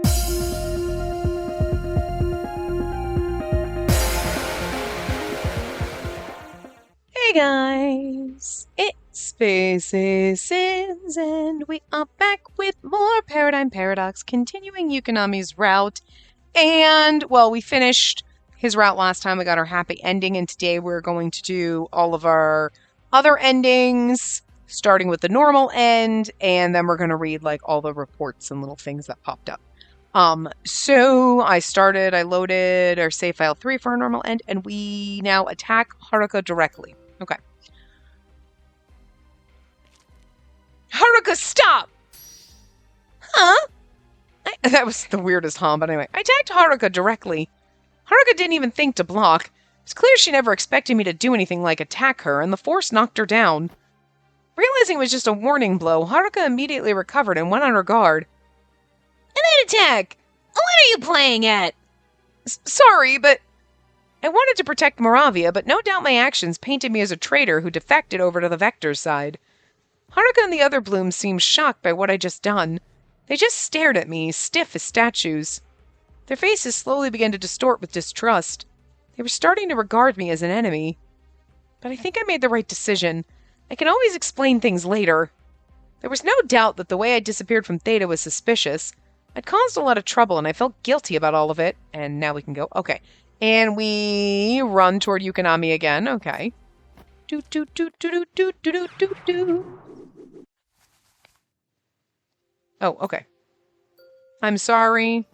Hey guys, it's Faces, and we are back with more Paradigm Paradox, continuing Yukonami's route. And, well, we finished his route last time. We got our happy ending, and today we're going to do all of our other endings, starting with the normal end, and then we're going to read, like, all the reports and little things that popped up. So I loaded our save file 3 for our normal end, and we now attack Haruka directly. Okay. Haruka, stop! Huh? That was the weirdest but anyway. I attacked Haruka directly. Haruka didn't even think to block. It's clear she never expected me to do anything like attack her, and the force knocked her down. Realizing it was just a warning blow, Haruka immediately recovered and went on her guard. An attack! What are you playing at? Sorry, but... I wanted to protect Moravia, but no doubt my actions painted me as a traitor who defected over to the Vector's side. Haruka and the other Blooms seemed shocked by what I'd just done. They just stared at me, stiff as statues. Their faces slowly began to distort with distrust. They were starting to regard me as an enemy. But I think I made the right decision. I can always explain things later. There was no doubt that the way I disappeared from Theta was suspicious. I'd caused a lot of trouble, and I felt guilty about all of it. And now we can go. Okay. And we run toward Yukonami again. Okay. Do do do do do do do do do. Oh, okay. I'm sorry.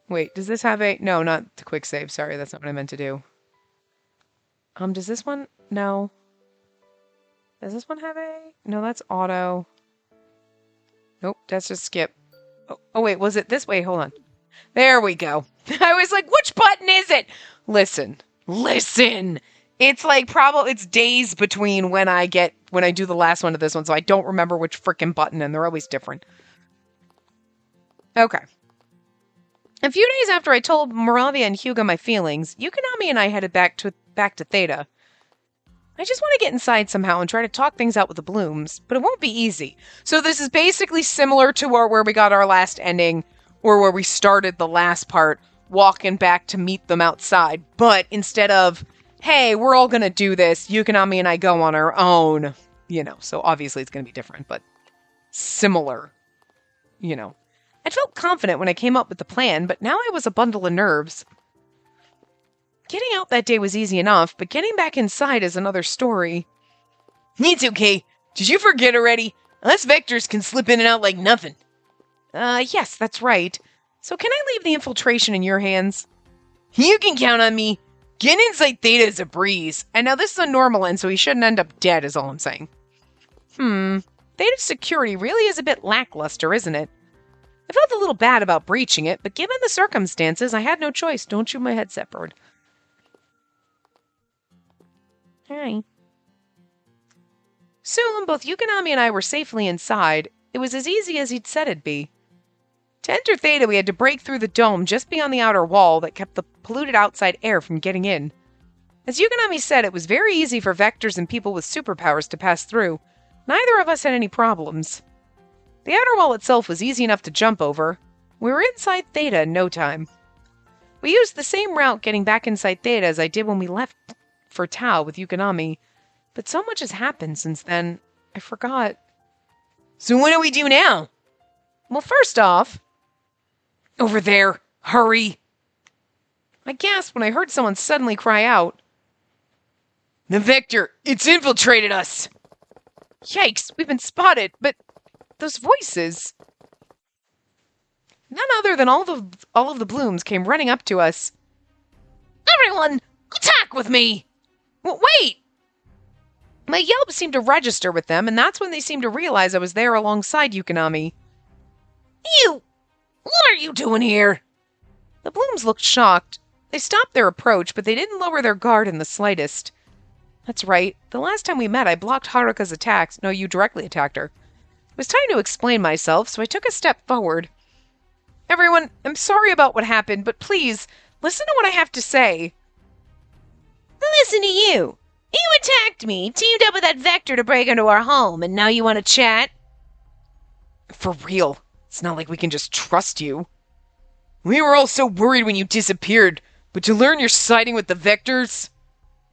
Wait, does this have a... No, not the quick save. Sorry, that's not what I meant to do. Does this one... No. Does this one have a... No, that's auto. Nope, that's just skip. Oh, wait, was it this way? Hold on. There we go. I was like, which button is it? Listen. It's like it's days between when I do the last one to this one, so I don't remember which frickin' button, and they're always different. Okay. A few days after I told Moravia and Hyuga my feelings, Yukonami and I headed back to Theta. I just want to get inside somehow and try to talk things out with the Blooms, but it won't be easy. So this is basically similar to where we got our last ending, or where we started the last part, walking back to meet them outside. But instead of, hey, we're all going to do this, Yukonami and I go on our own, so obviously it's going to be different, but similar, I felt confident when I came up with the plan, but now I was a bundle of nerves. Getting out that day was easy enough, but getting back inside is another story. It's okay. Did you forget already? Us Vectors can slip in and out like nothing. Yes, that's right. So can I leave the infiltration in your hands? You can count on me. Getting inside Theta is a breeze. And now this is a normal end, so he shouldn't end up dead, is all I'm saying. Theta's security really is a bit lackluster, isn't it? I felt a little bad about breaching it, but given the circumstances, I had no choice. Don't shoot my headset, bird. Hi. Soon, both Yukonami and I were safely inside. It was as easy as he'd said it'd be. To enter Theta, we had to break through the dome just beyond the outer wall that kept the polluted outside air from getting in. As Yukonami said, it was very easy for Vectors and people with superpowers to pass through. Neither of us had any problems. The outer wall itself was easy enough to jump over. We were inside Theta in no time. We used the same route getting back inside Theta as I did when we left for Tau with Yukonami, but so much has happened since then, I forgot. So what do we do now? Well, first off... Over there! Hurry! I gasped when I heard someone suddenly cry out. The Vector! It's infiltrated us! Yikes! We've been spotted, but... Those voices... None other than all of the Blooms came running up to us. Everyone! Attack with me! Wait! My yelp seemed to register with them, and that's when they seemed to realize I was there alongside Yukonami. What are you doing here? The Blooms looked shocked. They stopped their approach, but they didn't lower their guard in the slightest. That's right. The last time we met, I blocked Haruka's attacks. No, you directly attacked her. It was time to explain myself, so I took a step forward. Everyone, I'm sorry about what happened, but please, listen to what I have to say. Listen to you. You attacked me, teamed up with that Vector to break into our home, and now you want to chat? For real. It's not like we can just trust you. We were all so worried when you disappeared, but to learn you're siding with the Vectors?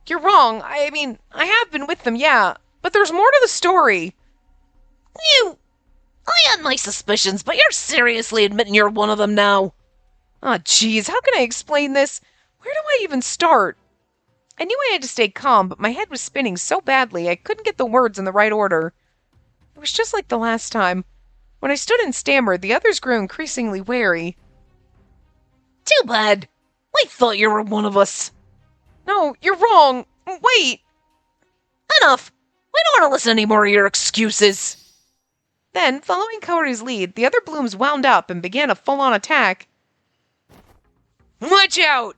You're wrong. I mean, I have been with them, yeah, but there's more to the story. I had my suspicions, but you're seriously admitting you're one of them now. Ah, geez, how can I explain this? Where do I even start? I knew I had to stay calm, but my head was spinning so badly I couldn't get the words in the right order. It was just like the last time. When I stood and stammered, the others grew increasingly wary. Too bad. I thought you were one of us. No, you're wrong. Wait. Enough. I don't want to listen any more to your excuses. Then, following Kaori's lead, the other blooms wound up and began a full-on attack. Watch out!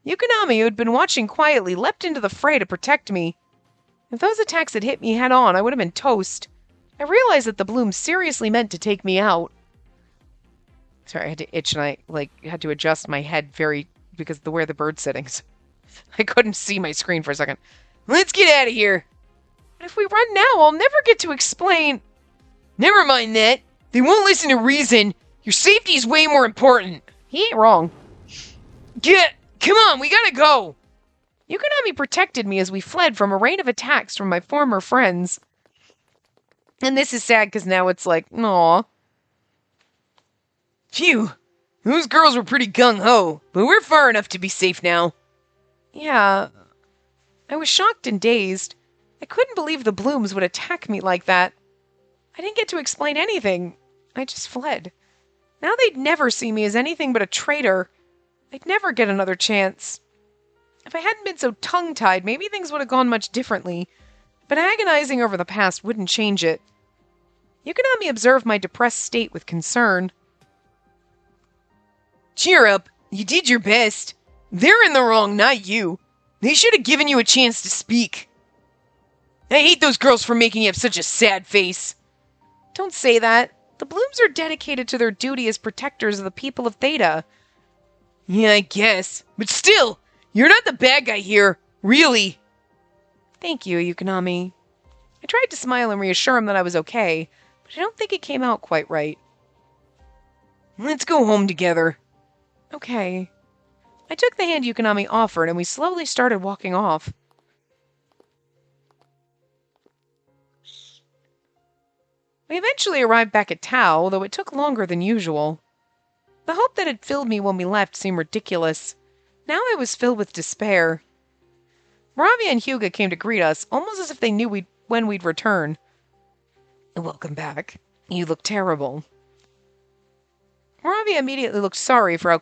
Yukonami, who had been watching quietly, leapt into the fray to protect me. If those attacks had hit me head-on, I would have been toast. I realized that the bloom seriously meant to take me out. Sorry, I had to itch and I, had to adjust my head because of where the bird's sitting. So I couldn't see my screen for a second. Let's get out of here! But if we run now, I'll never get to explain... Never mind that. They won't listen to reason. Your safety's way more important. He ain't wrong. Come on, we gotta go! Yukonami protected me as we fled from a rain of attacks from my former friends. And this is sad because now it's like, aw. Phew. Those girls were pretty gung-ho, but we're far enough to be safe now. Yeah. I was shocked and dazed. I couldn't believe the blooms would attack me like that. I didn't get to explain anything. I just fled. Now they'd never see me as anything but a traitor. I'd never get another chance. If I hadn't been so tongue-tied, maybe things would have gone much differently. But agonizing over the past wouldn't change it. Yukonami observed my depressed state with concern. Cheer up. You did your best. They're in the wrong, not you. They should have given you a chance to speak. I hate those girls for making you have such a sad face. Don't say that. The blooms are dedicated to their duty as protectors of the people of Theta. Yeah, I guess. But still, you're not the bad guy here. Really. Thank you, Yukonami. I tried to smile and reassure him that I was okay, but I don't think it came out quite right. Let's go home together. Okay. I took the hand Yukonami offered, and we slowly started walking off. We eventually arrived back at Tau, though it took longer than usual. The hope that had filled me when we left seemed ridiculous. Now I was filled with despair. Moravia and Hyuga came to greet us, almost as if they knew when we'd return. Welcome back. You look terrible. Moravia immediately looked sorry for how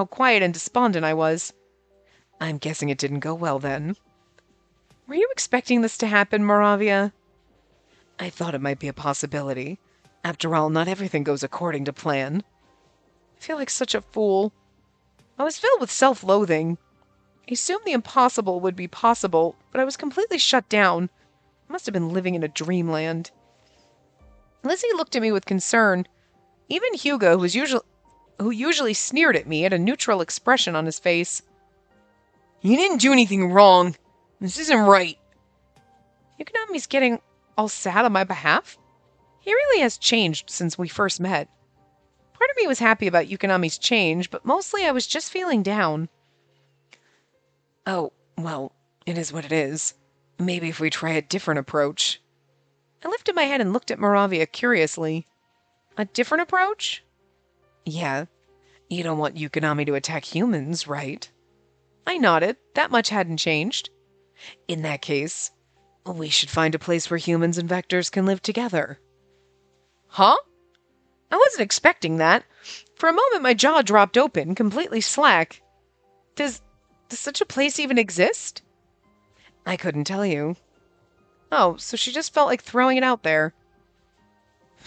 quiet and despondent I was. I'm guessing it didn't go well then. Were you expecting this to happen, Moravia? I thought it might be a possibility. After all, not everything goes according to plan. I feel like such a fool. I was filled with self-loathing. I assumed the impossible would be possible, but I was completely shut down. I must have been living in a dreamland. Lizzie looked at me with concern. Even Hyuga, who usually sneered at me, had a neutral expression on his face. You didn't do anything wrong. This isn't right. Yukonami's getting all sad on my behalf? He really has changed since we first met. Part of me was happy about Yukonami's change, but mostly I was just feeling down. Oh, well, it is what it is. Maybe if we try a different approach. I lifted my head and looked at Moravia curiously. A different approach? Yeah. You don't want Yukonami to attack humans, right? I nodded. That much hadn't changed. In that case, we should find a place where humans and Vectors can live together. Huh? I wasn't expecting that. For a moment my jaw dropped open, completely slack. Does such a place even exist? I couldn't tell you. Oh, so she just felt like throwing it out there.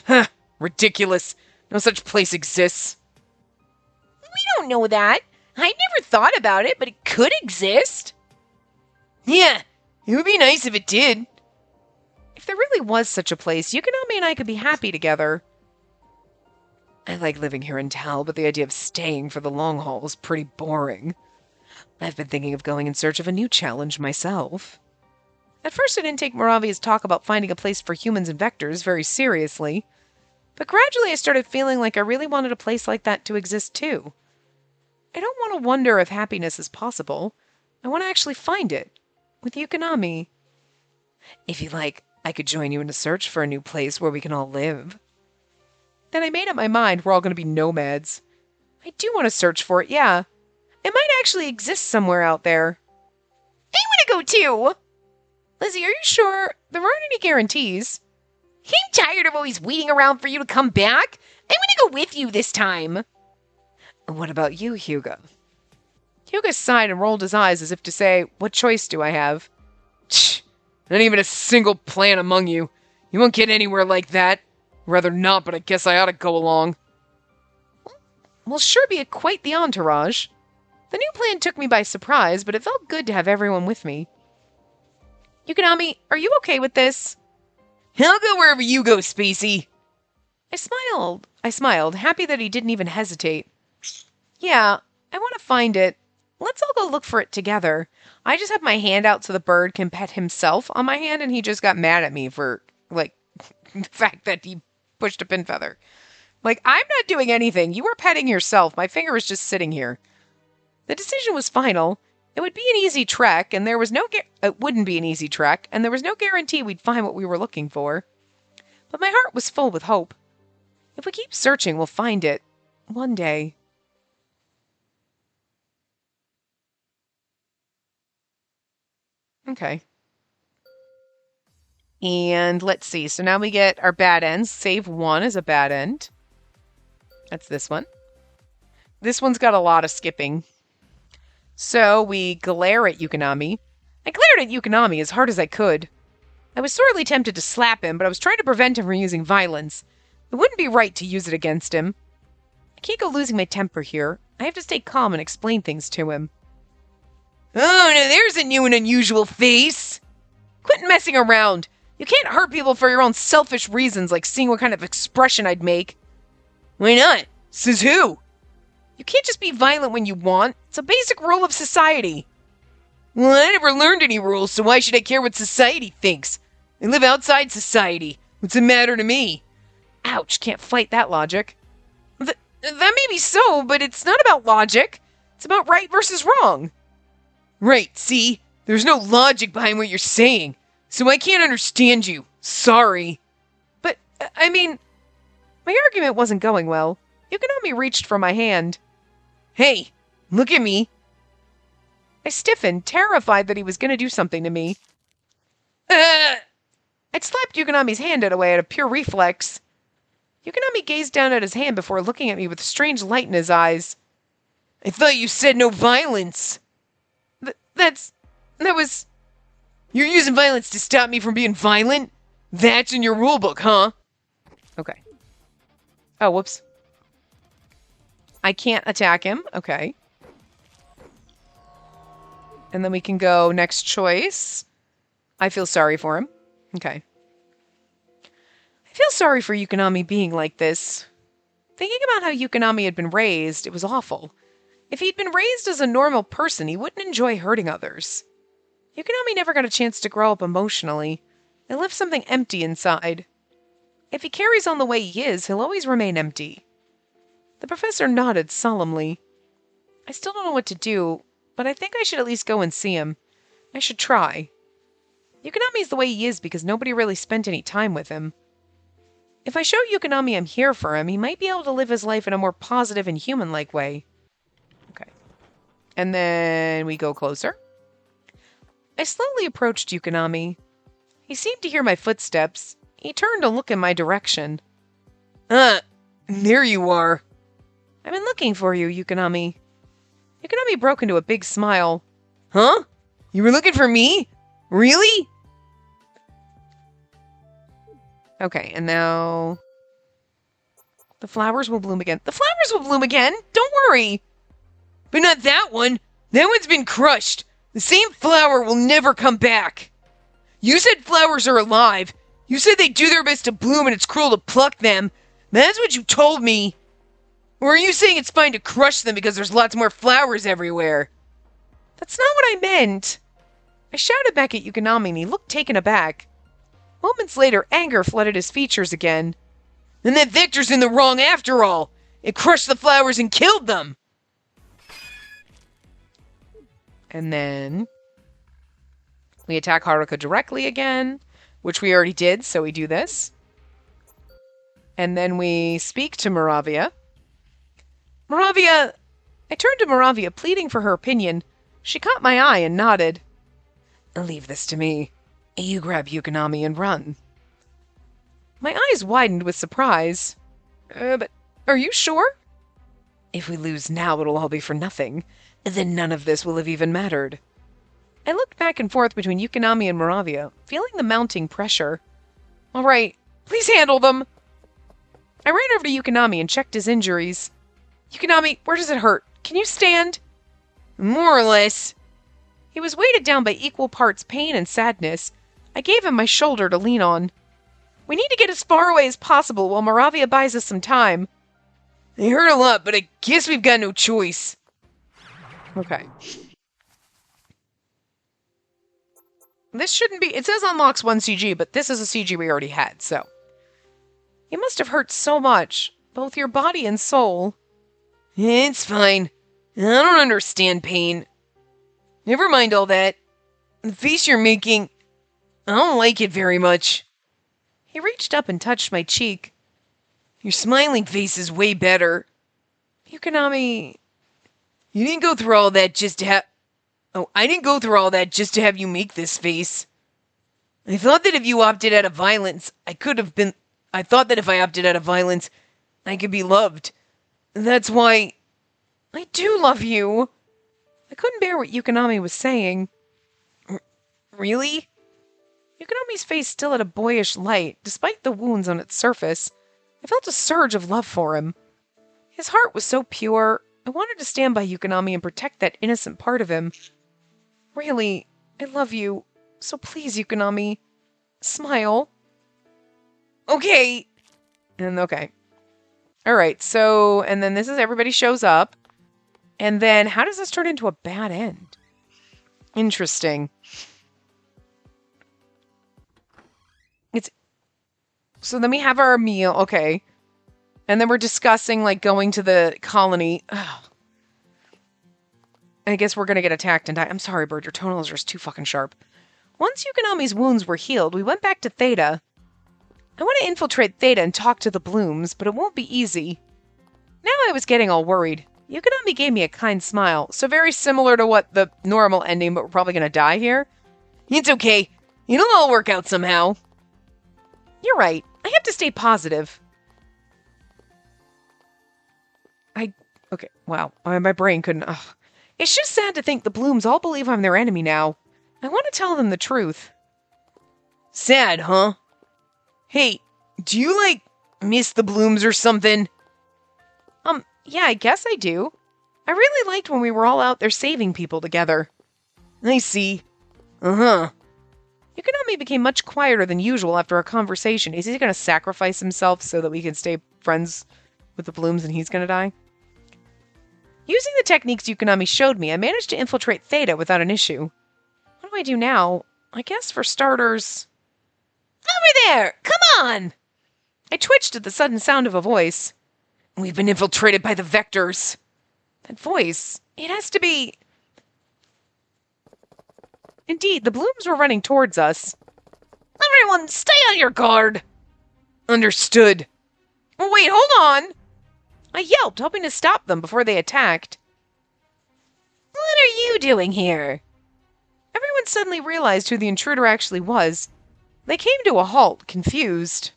Huh, ridiculous. No such place exists. We don't know that. I never thought about it, but it could exist. Yeah, it would be nice if it did. If there really was such a place, Yukonami and I could be happy together. I like living here in Tal, but the idea of staying for the long haul is pretty boring. I've been thinking of going in search of a new challenge myself. At first I didn't take Moravia's talk about finding a place for humans and Vectors very seriously, But gradually I started feeling like I really wanted a place like that to exist too. I don't want to wonder if happiness is possible. I want to actually find it. With Yukonami. If you like, I could join you in a search for a new place where we can all live. Then I made up my mind we're all going to be nomads. I do want to search for it, yeah. It might actually exist somewhere out there. I want to go too! Lizzie, are you sure? There aren't any guarantees. I'm tired of always waiting around for you to come back. I want to go with you this time. What about you, Hyuga? Hyuga sighed and rolled his eyes as if to say, what choice do I have? Tch, not even a single plan among you. You won't get anywhere like that. Rather not, but I guess I ought to go along. We'll sure be quite the entourage. The new plan took me by surprise, but it felt good to have everyone with me. Yukonami, are you okay with this? I'll go wherever you go, Spacey. I smiled, happy that he didn't even hesitate. Yeah, I want to find it. Let's all go look for it together. I just have my hand out so the bird can pet himself on my hand, and he just got mad at me for, the fact that he pushed a pin feather. I'm not doing anything. You were petting yourself. My finger is just sitting here. The decision was final. It would be an easy trek, and there was it wouldn't be an easy trek, and there was no guarantee we'd find what we were looking for. But my heart was full with hope. If we keep searching, we'll find it. One day. Okay. And let's see. So now we get our bad ends. Save one is a bad end. That's this one. This one's got a lot of skipping. So we glare at Yukonami. I glared at Yukonami as hard as I could. I was sorely tempted to slap him, but I was trying to prevent him from using violence. It wouldn't be right to use it against him. I can't go losing my temper here. I have to stay calm and explain things to him. Oh, now there's a new and unusual face. Quit messing around. You can't hurt people for your own selfish reasons, like seeing what kind of expression I'd make. Why not? Says who? You can't just be violent when you want. It's a basic rule of society. Well, I never learned any rules, so why should I care what society thinks? I live outside society. What's the matter to me? Ouch, can't fight that logic. That may be so, but it's not about logic. It's about right versus wrong. Right, see? There's no logic behind what you're saying, so I can't understand you. Sorry. But, my argument wasn't going well. Yukonami reached for my hand. Hey, look at me. I stiffened, terrified that he was going to do something to me. I'd slapped Yukonami's hand away at a pure reflex. Yukonami gazed down at his hand before looking at me with a strange light in his eyes. I thought you said no violence. That was... You're using violence to stop me from being violent? That's in your rulebook, huh? Okay. Oh, whoops. I can't attack him. Okay. And then we can go next choice. I feel sorry for him. Okay. I feel sorry for Yukonami being like this. Thinking about how Yukonami had been raised, it was awful. If he'd been raised as a normal person, he wouldn't enjoy hurting others. Yukonami never got a chance to grow up emotionally. It left something empty inside. If he carries on the way he is, he'll always remain empty. The professor nodded solemnly. I still don't know what to do, but I think I should at least go and see him. I should try. Yukonami's the way he is because nobody really spent any time with him. If I show Yukonami I'm here for him, he might be able to live his life in a more positive and human-like way. Okay. And then we go closer. I slowly approached Yukonami. He seemed to hear my footsteps. He turned to look in my direction. There you are. I've been looking for you, Yukonami. Yukonami broke into a big smile. Huh? You were looking for me? Really? Okay, and now... The flowers will bloom again. The flowers will bloom again! Don't worry! But not that one! That one's been crushed! The same flower will never come back! You said flowers are alive! You said they do their best to bloom and it's cruel to pluck them! That's what you told me! Or are you saying it's fine to crush them because there's lots more flowers everywhere? That's not what I meant! I shouted back at Yukonami and he looked taken aback. Moments later, anger flooded his features again. And that Vector's in the wrong after all. It crushed the flowers and killed them. And then we attack Haruka directly again, which we already did, so we do this. And then we speak to Moravia. Moravia... I turned to Moravia, pleading for her opinion. She caught my eye and nodded. Leave this to me. You grab Yukonami and run. My eyes widened with surprise. But are you sure? If we lose now, it'll all be for nothing. Then none of this will have even mattered. I looked back and forth between Yukonami and Moravia, feeling the mounting pressure. All right, please handle them. I ran over to Yukonami and checked his injuries. Yukonami, where does it hurt? Can you stand? More or less. He was weighted down by equal parts pain and sadness. I gave him my shoulder to lean on. We need to get as far away as possible while Moravia buys us some time. They hurt a lot, but I guess we've got no choice. Okay. This shouldn't be... It says unlocks 1 CG, but this is a CG we already had, so... You must have hurt so much, both your body and soul. It's fine. I don't understand pain. Never mind all that. The face you're making... I don't like it very much. He reached up and touched my cheek. Your smiling face is way better. Yukonami... You didn't go through all that just to have... Oh, I didn't go through all that just to have you make this face. I thought that if you opted out of violence, I thought that if I opted out of violence, I could be loved. That's why... I do love you. I couldn't bear what Yukonami was saying. Really? Yukonami's face still had a boyish light, despite the wounds on its surface. I felt a surge of love for him. His heart was so pure. I wanted to stand by Yukonami and protect that innocent part of him. Really, I love you. So please, Yukonami, smile. Okay. And okay. Alright, so, and then this is everybody shows up. And then, how does this turn into a bad end? Interesting. So then we have our meal, okay. And then we're discussing, like, going to the colony. Ugh. I guess we're gonna get attacked and die. I'm sorry, Bird, your toenails are just too fucking sharp. Once Yukonami's wounds were healed, we went back to Theta. I want to infiltrate Theta and talk to the Blooms, but it won't be easy. Now I was getting all worried. Yukonami gave me a kind smile, so very similar to what the normal ending, but we're probably gonna die here. It's okay. It'll all work out somehow. You're right. I have to stay positive. Okay, wow. My brain couldn't... Ugh. It's just sad to think the Blooms all believe I'm their enemy now. I want to tell them the truth. Sad, huh? Hey, do you, like, miss the Blooms or something? Yeah, I guess I do. I really liked when we were all out there saving people together. I see. Uh-huh. Yukonami became much quieter than usual after our conversation. Is he going to sacrifice himself so that we can stay friends with the Blooms and he's going to die? Using the techniques Yukonami showed me, I managed to infiltrate Theta without an issue. What do I do now? I guess for starters... Over there! Come on! I twitched at the sudden sound of a voice. We've been infiltrated by the Vectors. That voice, it has to be... Indeed, the Blooms were running towards us. Everyone, stay on your guard! Understood. Wait, hold on! I yelped, hoping to stop them before they attacked. What are you doing here? Everyone suddenly realized who the intruder actually was. They came to a halt, confused.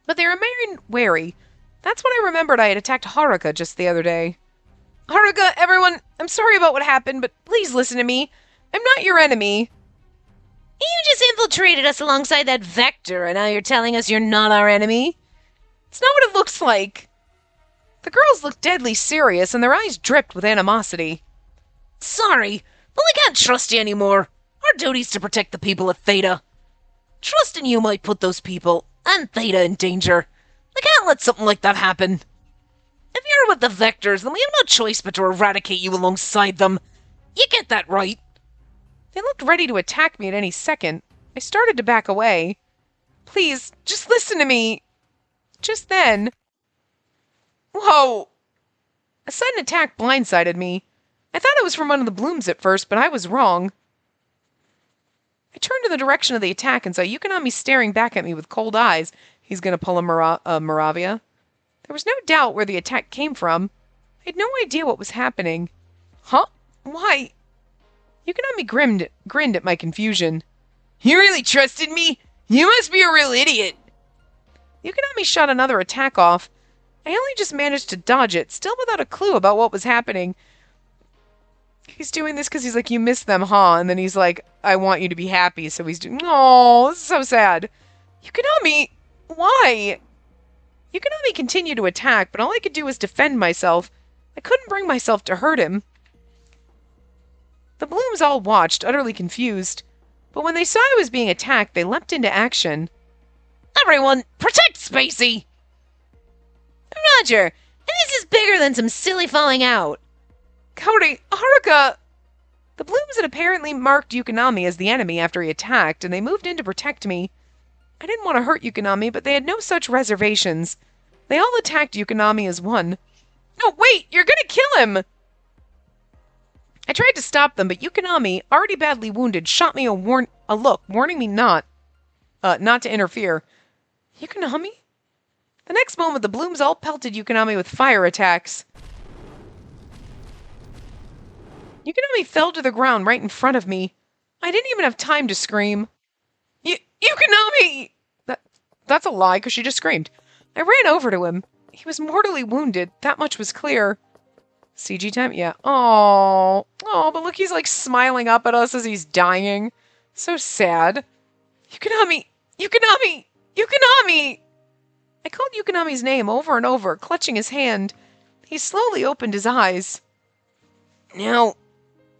But they remained wary. That's when I remembered I had attacked Haruka just the other day. Haruka, everyone, I'm sorry about what happened, but please listen to me. I'm not your enemy. You just infiltrated us alongside that Vector, and now you're telling us you're not our enemy? It's not what it looks like. The girls looked deadly serious, and their eyes dripped with animosity. Sorry, but we can't trust you anymore. Our duty's to protect the people of Theta. Trusting you might put those people and Theta in danger. I can't let something like that happen. If you're with the Vectors, then we have no choice but to eradicate you alongside them. You get that right? They looked ready to attack me at any second. I started to back away. Please, just listen to me. Just then... Whoa! A sudden attack blindsided me. I thought it was from one of the blooms at first, but I was wrong. I turned in the direction of the attack and saw Yukonami staring back at me with cold eyes. He's going to pull a Moravia. There was no doubt where the attack came from. I had no idea what was happening. Huh? Why? Yukonami grinned at my confusion. You really trusted me? You must be a real idiot. Yukonami shot another attack off. I only just managed to dodge it, still without a clue about what was happening. He's doing this because he's like, you missed them, huh? And then he's like, I want you to be happy. So he's doing, oh, this is so sad. Yukonami, why? Yukonami continued to attack, but all I could do was defend myself. I couldn't bring myself to hurt him. The blooms all watched, utterly confused. But when they saw I was being attacked, they leapt into action. Everyone, protect Spacey! Roger, this is bigger than some silly falling out. Cody, Haruka! The blooms had apparently marked Yukonami as the enemy after he attacked, and they moved in to protect me. I didn't want to hurt Yukonami, but they had no such reservations. They all attacked Yukonami as one. No, wait! You're gonna kill him! I tried to stop them, but Yukonami, already badly wounded, shot me a look, warning me not to interfere. Yukonami? The next moment, the blooms all pelted Yukonami with fire attacks. Yukonami fell to the ground right in front of me. I didn't even have time to scream. Yukonami! That's a lie, because she just screamed. I ran over to him. He was mortally wounded. That much was clear. CG time? Yeah. Oh, but look, he's like smiling up at us as he's dying. So sad. Yukonami! Yukonami! Yukonami! I called Yukonami's name over and over, clutching his hand. He slowly opened his eyes. Now,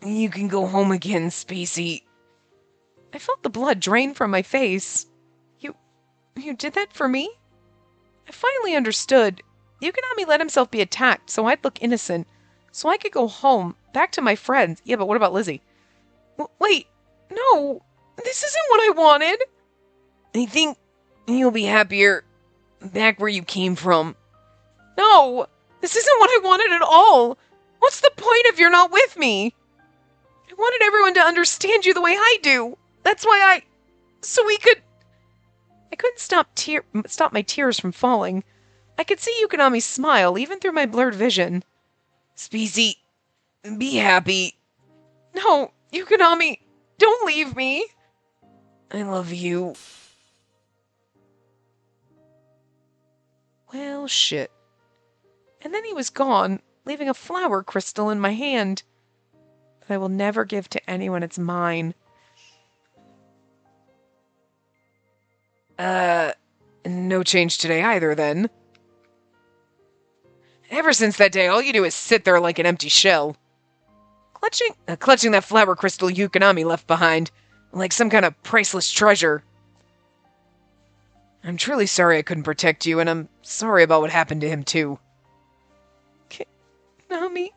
you can go home again, Spacey. I felt the blood drain from my face. You did that for me? I finally understood. Yukonami let himself be attacked, so I'd look innocent. So I could go home, back to my friends. Yeah, but what about Lizzie? Wait, no, this isn't what I wanted. I think you'll be happier back where you came from. No, this isn't what I wanted at all. What's the point if you're not with me? I wanted everyone to understand you the way I do. That's why so we could... I couldn't stop my tears from falling. I could see Yukonami smile, even through my blurred vision. Spacey, be happy. No, Yukonami, don't leave me. I love you. Well, shit. And then he was gone, leaving a flower crystal in my hand. That I will never give to anyone. It's mine. No change today either, then. Ever since that day, all you do is sit there like an empty shell. Clutching that flower crystal Yukonami left behind, like some kind of priceless treasure. I'm truly sorry I couldn't protect you, and I'm sorry about what happened to him, too. Yukonami?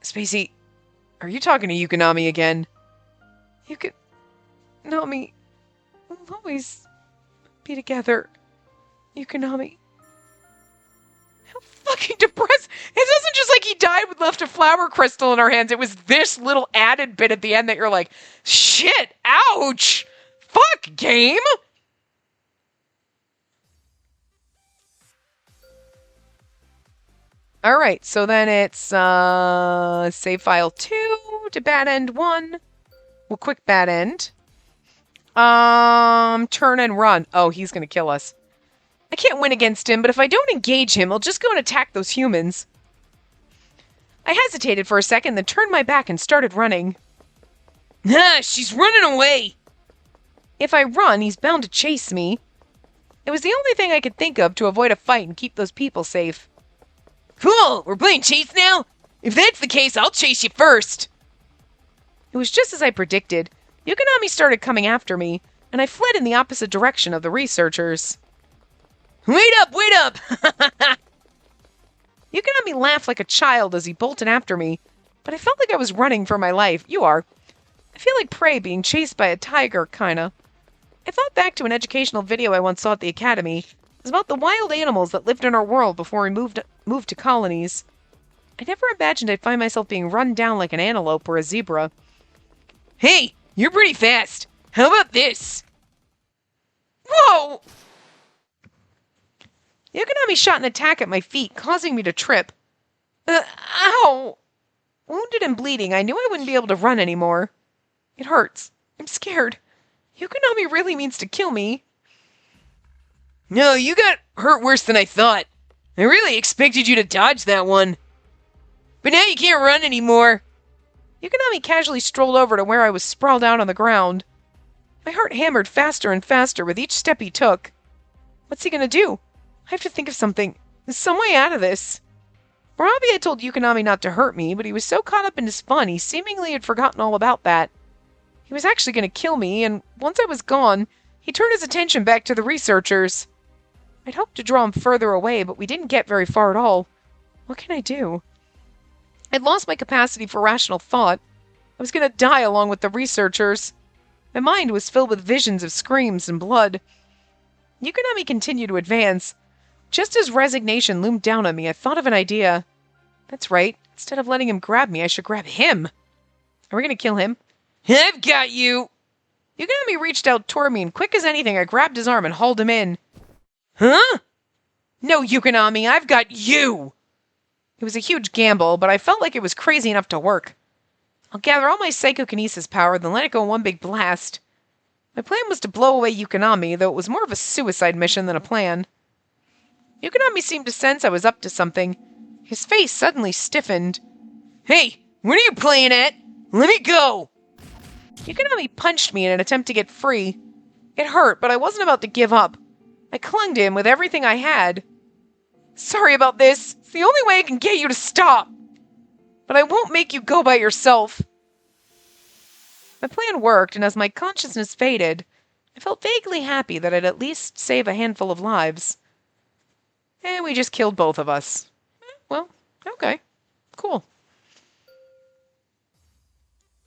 Spacey, are you talking to Yukonami again? Yukonami, we'll always be together. Yukonami. How fucking depressed. It wasn't just like he died with left a flower crystal in our hands. It was this little added bit at the end that you're like, shit, ouch, fuck, game. All right, so then it's save file 2 to bad end 1. Well, quick bad end. Turn and run. Oh, he's gonna kill us. I can't win against him, but if I don't engage him, he'll just go and attack those humans. I hesitated for a second, then turned my back and started running. Ah, she's running away! If I run, he's bound to chase me. It was the only thing I could think of to avoid a fight and keep those people safe. Cool, we're playing chase now? If that's the case, I'll chase you first. It was just as I predicted. Yukonami started coming after me, and I fled in the opposite direction of the researchers. Wait up, wait up! Yukonami laughed like a child as he bolted after me, but I felt like I was running for my life. You are. I feel like prey being chased by a tiger, kinda. I thought back to an educational video I once saw at the academy. It was about the wild animals that lived in our world before we moved to colonies. I never imagined I'd find myself being run down like an antelope or a zebra. Hey, you're pretty fast. How about this? Whoa! Yukonami shot an attack at my feet, causing me to trip. Ow! Wounded and bleeding, I knew I wouldn't be able to run anymore. It hurts. I'm scared. Yukonami really means to kill me. No, you got hurt worse than I thought. I really expected you to dodge that one. But now you can't run anymore. Yukonami casually strolled over to where I was sprawled out on the ground. My heart hammered faster and faster with each step he took. What's he gonna do? I have to think of something. There's some way out of this. Murabi had told Yukonami not to hurt me, but he was so caught up in his fun he seemingly had forgotten all about that. He was actually going to kill me, and once I was gone, he turned his attention back to the researchers. I'd hoped to draw him further away, but we didn't get very far at all. What can I do? I'd lost my capacity for rational thought. I was going to die along with the researchers. My mind was filled with visions of screams and blood. Yukonami continued to advance. Just as resignation loomed down on me, I thought of an idea. That's right. Instead of letting him grab me, I should grab him. Are we going to kill him? I've got you! Yukonami reached out toward me, and quick as anything, I grabbed his arm and hauled him in. Huh? No, Yukonami, I've got you! It was a huge gamble, but I felt like it was crazy enough to work. I'll gather all my psychokinesis power, then let it go in one big blast. My plan was to blow away Yukonami, though it was more of a suicide mission than a plan. Yukonami seemed to sense I was up to something. His face suddenly stiffened. Hey, what are you playing at? Let me go! Yukonami punched me in an attempt to get free. It hurt, but I wasn't about to give up. I clung to him with everything I had. Sorry about this. It's the only way I can get you to stop. But I won't make you go by yourself. My plan worked, and as my consciousness faded, I felt vaguely happy that I'd at least save a handful of lives. And we just killed both of us. Well, okay. Cool.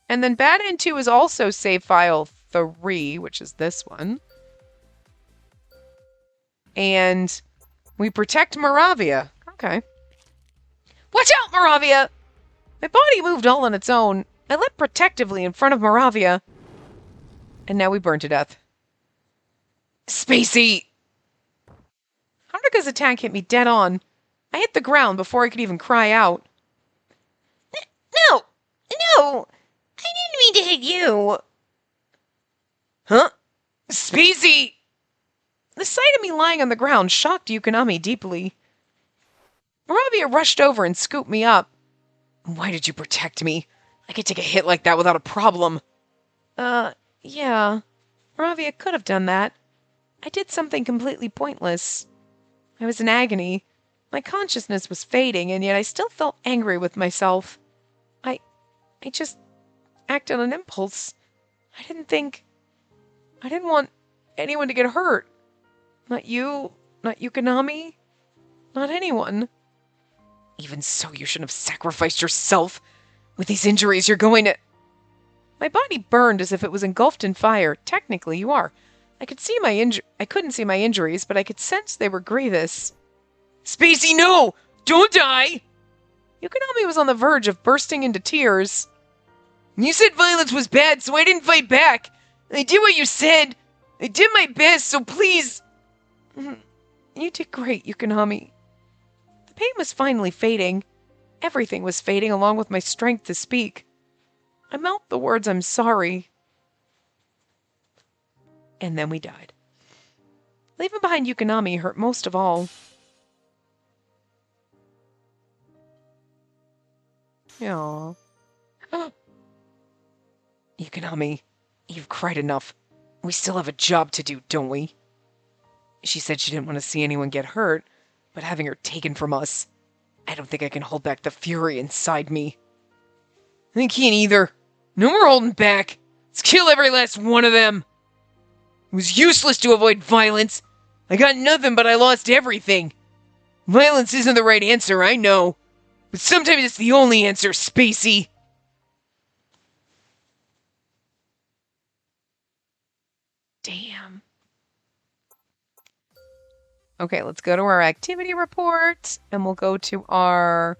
And then Bad End 2 is also save file 3, which is this one. And we protect Moravia. Okay. Watch out, Moravia! My body moved all on its own. I leapt protectively in front of Moravia. And now we burn to death. Spacey! Haruka's attack hit me dead on. I hit the ground before I could even cry out. No! No! I didn't mean to hit you! Huh? Spacey! The sight of me lying on the ground shocked Yukonami deeply. Moravia rushed over and scooped me up. Why did you protect me? I could take a hit like that without a problem. Yeah. Moravia could have done that. I did something completely pointless. I was in agony. My consciousness was fading, and yet I still felt angry with myself. I just acted on impulse. I didn't want anyone to get hurt. Not you, not Yukonami, not anyone. Even so, you shouldn't have sacrificed yourself. With these injuries, you're going to... My body burned as if it was engulfed in fire. Technically, you are. I couldn't see my injuries, but I could sense they were grievous. Spacey, no! Don't die! Yukonami was on the verge of bursting into tears. You said violence was bad, so I didn't fight back. I did what you said. I did my best, so please... You did great, Yukonami. The pain was finally fading. Everything was fading along with my strength to speak. I mouthed the words, I'm sorry. And then we died. Leaving behind Yukonami hurt most of all. Aww. Yukonami, you've cried enough. We still have a job to do, don't we? She said she didn't want to see anyone get hurt, but having her taken from us, I don't think I can hold back the fury inside me. I can't either. No more holding back. Let's kill every last one of them. It was useless to avoid violence. I got nothing, but I lost everything. Violence isn't the right answer, I know. But sometimes it's the only answer, Spacey. Damn. Okay, let's go to our activity report, and we'll go to our...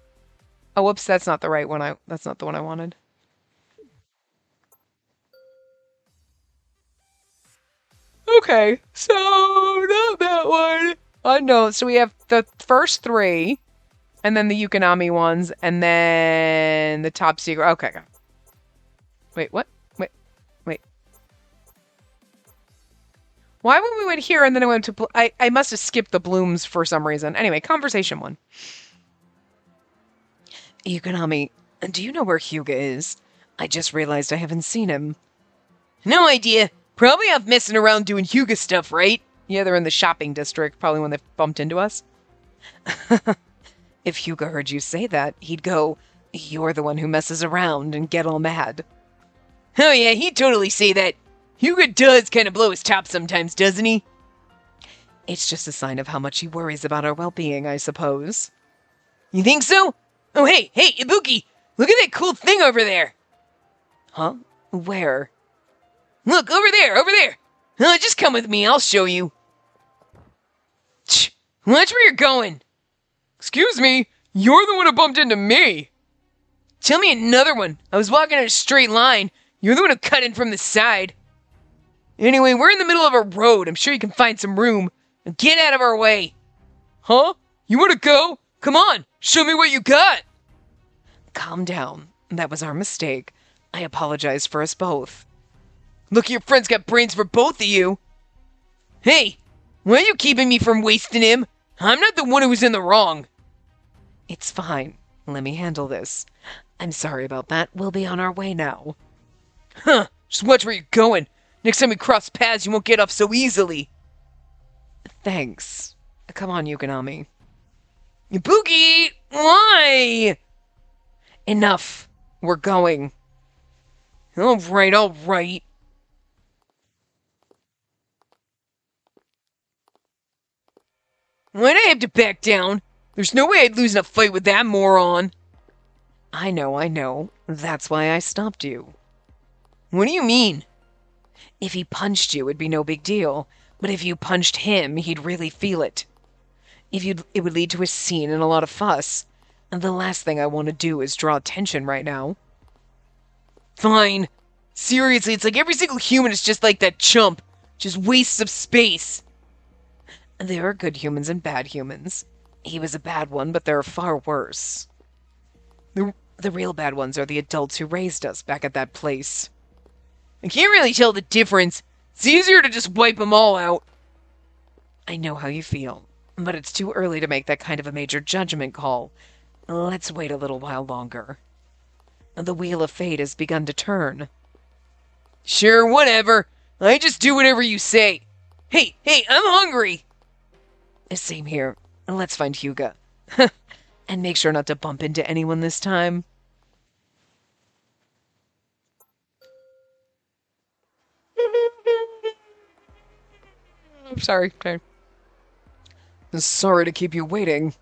Oh, whoops, that's not the right one. That's not the one I wanted. Okay, so not that one. No, so we have the first three, and then the Yukonami ones, and then the top secret. Okay. Wait, what? Wait. Why when we went here and then I went to... I must have skipped the blooms for some reason. Anyway, conversation one. Yukonami, do you know where Hyuga is? I just realized I haven't seen him. No idea. Probably off messing around doing Hyuga stuff, right? Yeah, they're in the shopping district, probably when they bumped into us. If Hyuga heard you say that, he'd go, "You're the one who messes around," and get all mad. Oh yeah, he'd totally say that. Hyuga does kind of blow his top sometimes, doesn't he? It's just a sign of how much he worries about our well-being, I suppose. You think so? Oh hey, Ibuki! Look at that cool thing over there! Huh? Where? Look, over there! Just come with me, I'll show you. Shh! Watch where you're going! Excuse me, you're the one who bumped into me! Tell me another one. I was walking in a straight line. You're the one who cut in from the side. Anyway, we're in the middle of a road. I'm sure you can find some room. Now get out of our way. Huh? You want to go? Come on, show me what you got. Calm down. That was our mistake. I apologize for us both. Look, your friend's got brains for both of you. Hey, why are you keeping me from wasting him? I'm not the one who was in the wrong. It's fine. Let me handle this. I'm sorry about that. We'll be on our way now. Huh, just watch where you're going. Next time we cross paths, you won't get off so easily. Thanks. Come on, Yukonami. Ibuki! Why? Enough. We're going. All right. Why'd I have to back down? There's no way I'd lose in a fight with that moron. I know. That's why I stopped you. What do you mean? If he punched you, it'd be no big deal. But if you punched him, he'd really feel it. It would lead to a scene and a lot of fuss. And the last thing I want to do is draw attention right now. Fine. Seriously, it's like every single human is just like that chump. Just wastes of space. There are good humans and bad humans. He was a bad one, but there are far worse. The real bad ones are the adults who raised us back at that place. I can't really tell the difference. It's easier to just wipe them all out. I know how you feel, but it's too early to make that kind of a major judgment call. Let's wait a little while longer. The wheel of fate has begun to turn. Sure, whatever. I just do whatever you say. Hey, I'm hungry. Same here. Let's find Hyuga. And make sure not to bump into anyone this time. I'm sorry. Sorry to keep you waiting.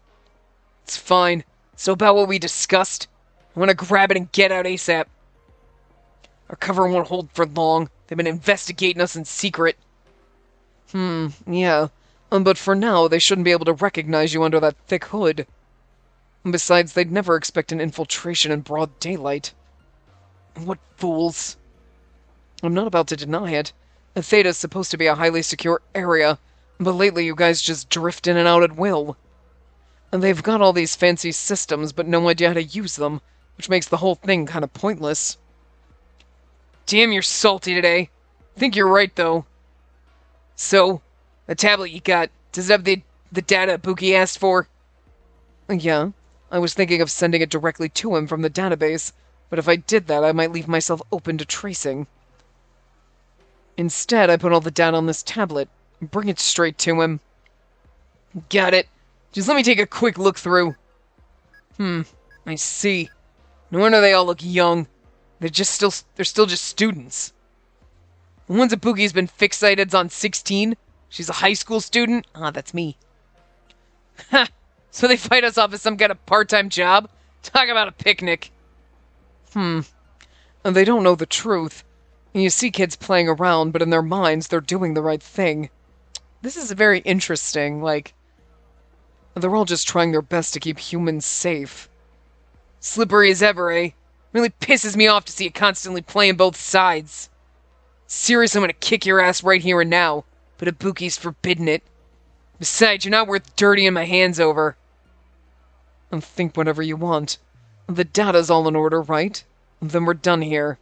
It's fine. So about what we discussed? I want to grab it and get out ASAP. Our cover won't hold for long. They've been investigating us in secret. Yeah. But for now, they shouldn't be able to recognize you under that thick hood. Besides, they'd never expect an infiltration in broad daylight. What fools. I'm not about to deny it. Theta's supposed to be a highly secure area, but lately you guys just drift in and out at will. And they've got all these fancy systems, but no idea how to use them, which makes the whole thing kind of pointless. Damn, you're salty today. I think you're right, though. So, the tablet you got, does it have the data Ibuki asked for? Yeah, I was thinking of sending it directly to him from the database, but if I did that, I might leave myself open to tracing. Instead, I put all the data on this tablet and bring it straight to him. Got it. Just let me take a quick look through. I see. No wonder they all look young. They're still just students. The ones Ibuki's been fixated's on 16. She's a high school student. Ah, that's me. Ha! So they fight us off as some kind of part-time job? Talk about a picnic. And they don't know the truth. You see kids playing around, but in their minds, they're doing the right thing. This is very interesting. Like, They're all just trying their best to keep humans safe. Slippery as ever, eh? Really pisses me off to see it constantly playing both sides. Serious, I'm gonna kick your ass right here and now, but Ibuki's forbidden it. Besides, you're not worth dirtying my hands over. And think whatever you want. The data's all in order, right? Then we're done here.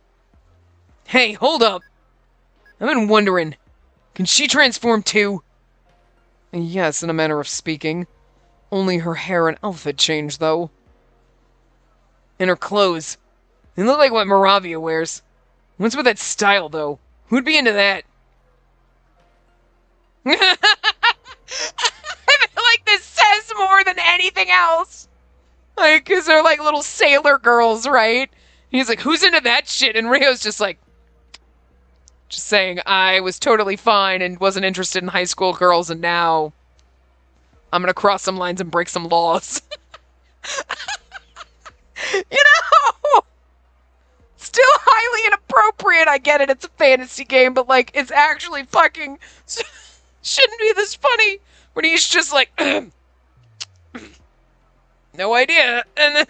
Hey, hold up! I've been wondering, can she transform too? Yes, in a manner of speaking. Only her hair and outfit changed, though. And her clothes. They look like what Moravia wears. What's with that style, though? Who'd be into that? I feel like this says more than anything else. Like, because they're like little sailor girls, right? He's like, who's into that shit? And Rio's just like, just saying, I was totally fine and wasn't interested in high school girls, and now I'm gonna cross some lines and break some laws. You know? Still highly inappropriate. I get it. It's a fantasy game, but like, it's actually fucking shouldn't be this funny. When he's just like, no idea. And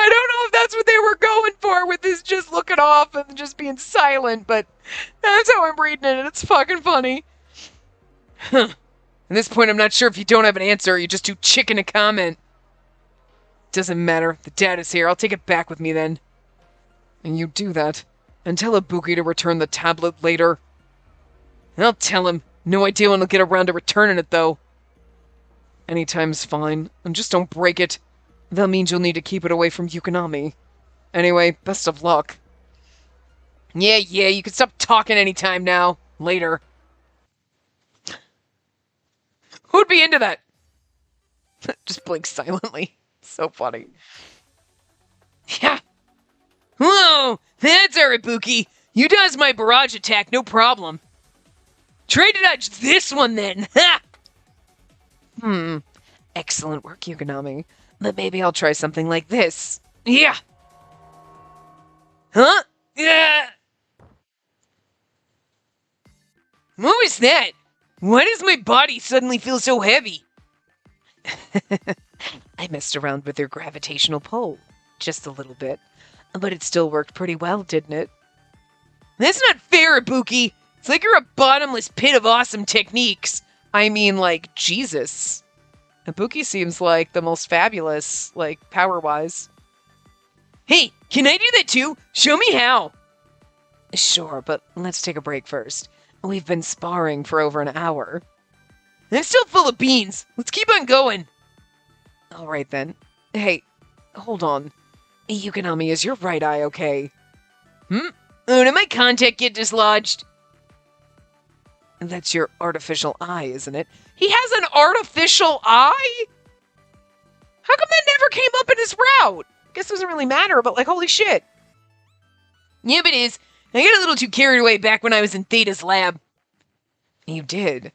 I don't know if that's what they were going for with this just looking off and just being silent, but that's how I'm reading it, and it's fucking funny. At this point, I'm not sure if you don't have an answer or you're just too chicken to comment. Doesn't matter. The data's here. I'll take it back with me then. And you do that. And tell Ibuki to return the tablet later. I'll tell him. No idea when he'll get around to returning it, though. Anytime's fine. And just don't break it. That means you'll need to keep it away from Yukonami. Anyway, best of luck. Yeah, you can stop talking anytime now. Later. Who'd be into that? Just blink silently. So funny. Yeah. Whoa, that's our Ibuki. You dodged my barrage attack, no problem. Try to dodge this one then. Ha! Excellent work, Yukonami. But maybe I'll try something like this. Yeah. Huh? Yeah. What was that? Why does my body suddenly feel so heavy? I messed around with your gravitational pull. Just a little bit. But it still worked pretty well, didn't it? That's not fair, Ibuki. It's like you're a bottomless pit of awesome techniques. I mean, like, Jesus. Ibuki seems like the most fabulous, like, power-wise. Hey, can I do that too? Show me how. Sure, but let's take a break first. We've been sparring for over an hour. I'm still full of beans. Let's keep on going. All right, then. Hey, hold on. Yukonami, is your right eye okay? Oh, did my contact get dislodged? That's your artificial eye, isn't it? He has an artificial eye? How come that never came up in his route? Guess it doesn't really matter, but like, holy shit. Yep, it is. I got a little too carried away back when I was in Theta's lab. You did?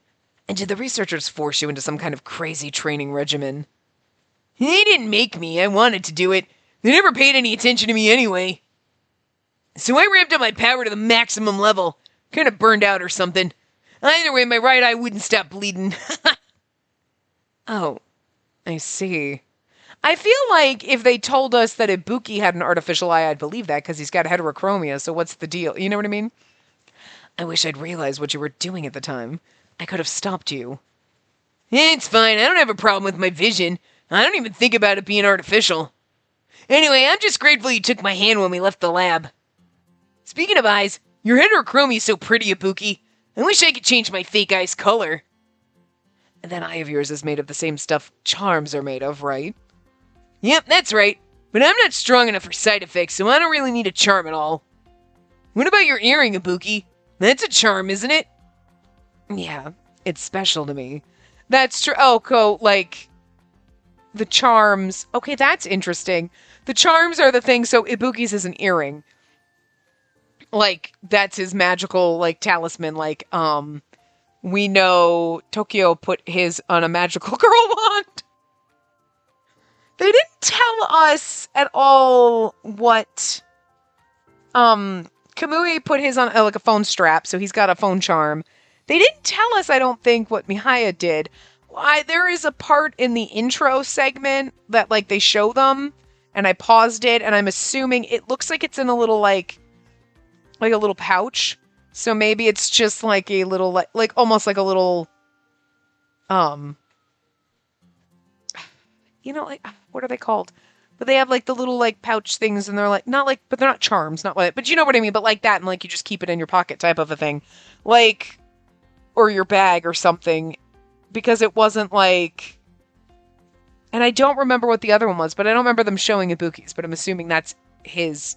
And did the researchers force you into some kind of crazy training regimen? They didn't make me. I wanted to do it. They never paid any attention to me anyway. So I ramped up my power to the maximum level. Kind of burned out or something. Either way, my right eye wouldn't stop bleeding. Oh, I see. I feel like if they told us that Ibuki had an artificial eye, I'd believe that because he's got heterochromia, so what's the deal? You know what I mean? I wish I'd realized what you were doing at the time. I could have stopped you. It's fine. I don't have a problem with my vision. I don't even think about it being artificial. Anyway, I'm just grateful you took my hand when we left the lab. Speaking of eyes, your heterochromia is so pretty, Ibuki. I wish I could change my fake eye's color. That eye of yours is made of the same stuff charms are made of, right? Yep, that's right. But I'm not strong enough for side effects, so I don't really need a charm at all. What about your earring, Ibuki? That's a charm, isn't it? Yeah, it's special to me. That's true. Oh, cool. Like, the charms. Okay, that's interesting. The charms are the thing, so Ibuki's is an earring. Like, that's his magical, like, talisman. Like, we know Tokyo put his on a magical girl wand. They didn't tell us at all what, Kamui put his on, like, a phone strap, so he's got a phone charm. They didn't tell us, I don't think, what Mihaya did. Why, there is a part in the intro segment that, like, they show them, and I paused it, and I'm assuming it looks like it's in a little, like a little pouch. So maybe it's just like a little, like almost like a little, like, what are they called? But they have like the little like pouch things, and they're like, not like, but they're not charms, not like, but you know what I mean, but like that, and like you just keep it in your pocket type of a thing. Like, or your bag or something, because it wasn't like, and I don't remember what the other one was, but I don't remember them showing Ibuki's, but I'm assuming that's his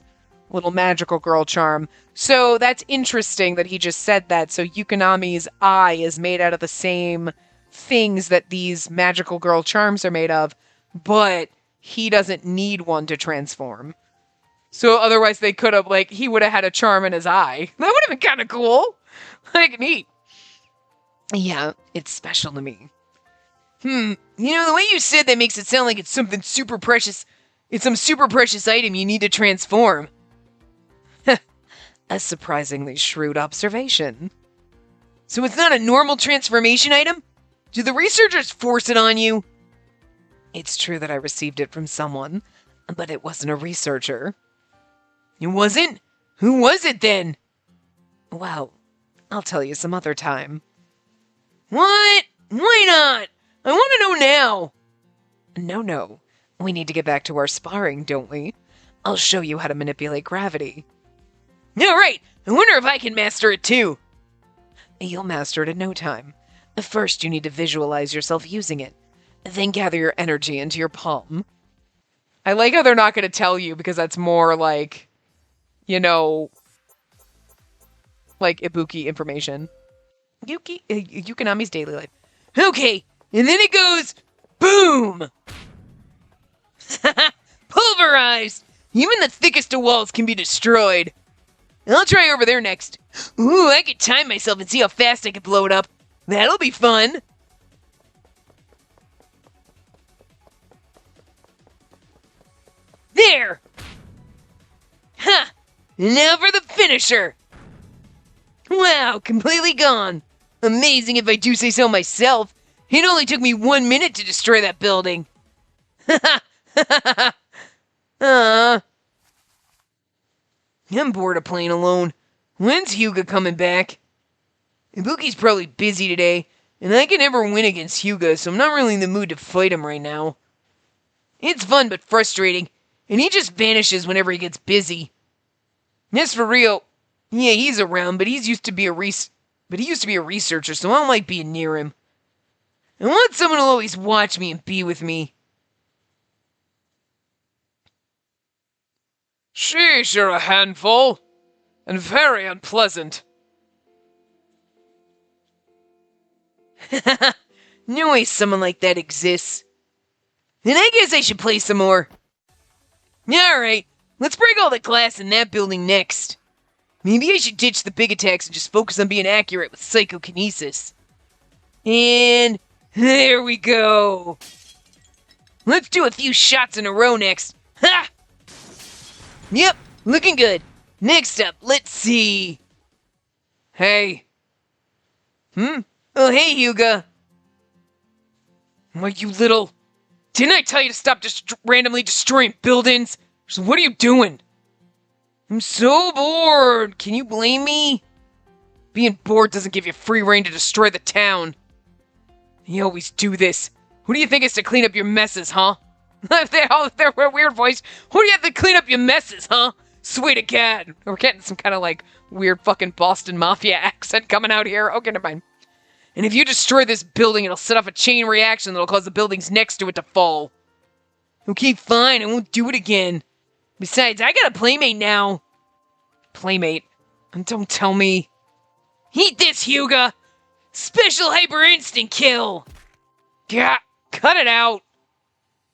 little magical girl charm. So that's interesting that he just said that. So Yukonami's eye is made out of the same things that these magical girl charms are made of, but he doesn't need one to transform. So otherwise they could have, like, he would have had a charm in his eye. That would have been kind of cool. Like, neat. Yeah, it's special to me. The way you said that makes it sound like it's something super precious. It's some super precious item you need to transform. A surprisingly shrewd observation. So it's not a normal transformation item? Do the researchers force it on you? It's true that I received it from someone, but it wasn't a researcher. It wasn't? Who was it then? Well, I'll tell you some other time. What? Why not? I want to know now. No. We need to get back to our sparring, don't we? I'll show you how to manipulate gravity. All right. I wonder if I can master it too. You'll master it in no time. First, you need to visualize yourself using it. Then gather your energy into your palm. I like how they're not going to tell you, because that's more like, like Ibuki information. Yukonami's daily life. Okay, and then it goes, boom! Pulverized! Even the thickest of walls can be destroyed. I'll try over there next. Ooh, I could time myself and see how fast I can blow it up. That'll be fun. There! Ha! Now for the finisher! Wow, completely gone. Amazing if I do say so myself. It only took me 1 minute to destroy that building. I'm bored of playing alone. When's Hyuga coming back? Ibuki's probably busy today, and I can never win against Hyuga, so I'm not really in the mood to fight him right now. It's fun but frustrating, and he just vanishes whenever he gets busy. As for Rio, yeah, he's around, but he used to be a researcher, so I don't like being near him. I want someone who'll always watch me and be with me. Sheesh, you're a handful. And very unpleasant. No way someone like that exists. Then I guess I should play some more. Alright, let's break all the glass in that building next. Maybe I should ditch the big attacks and just focus on being accurate with psychokinesis. And there we go. Let's do a few shots in a row next. Ha! Yep, looking good. Next up, let's see. Hey. Oh, hey, Hyuga. Are you little... Didn't I tell you to stop just randomly destroying buildings? So what are you doing? I'm so bored. Can you blame me? Being bored doesn't give you free rein to destroy the town. You always do this. Who do you think is to clean up your messes, huh? They're a weird voice. Who do you have to clean up your messes, huh? Swear to God. We're getting some kind of like weird fucking Boston Mafia accent coming out here. Okay, never mind. And if you destroy this building, it'll set off a chain reaction that'll cause the buildings next to it to fall. Okay, fine. I won't do it again. Besides, I got a playmate now. Playmate? And don't tell me. Eat this, Hyuga! Special hyper instant kill! Gah! Cut it out!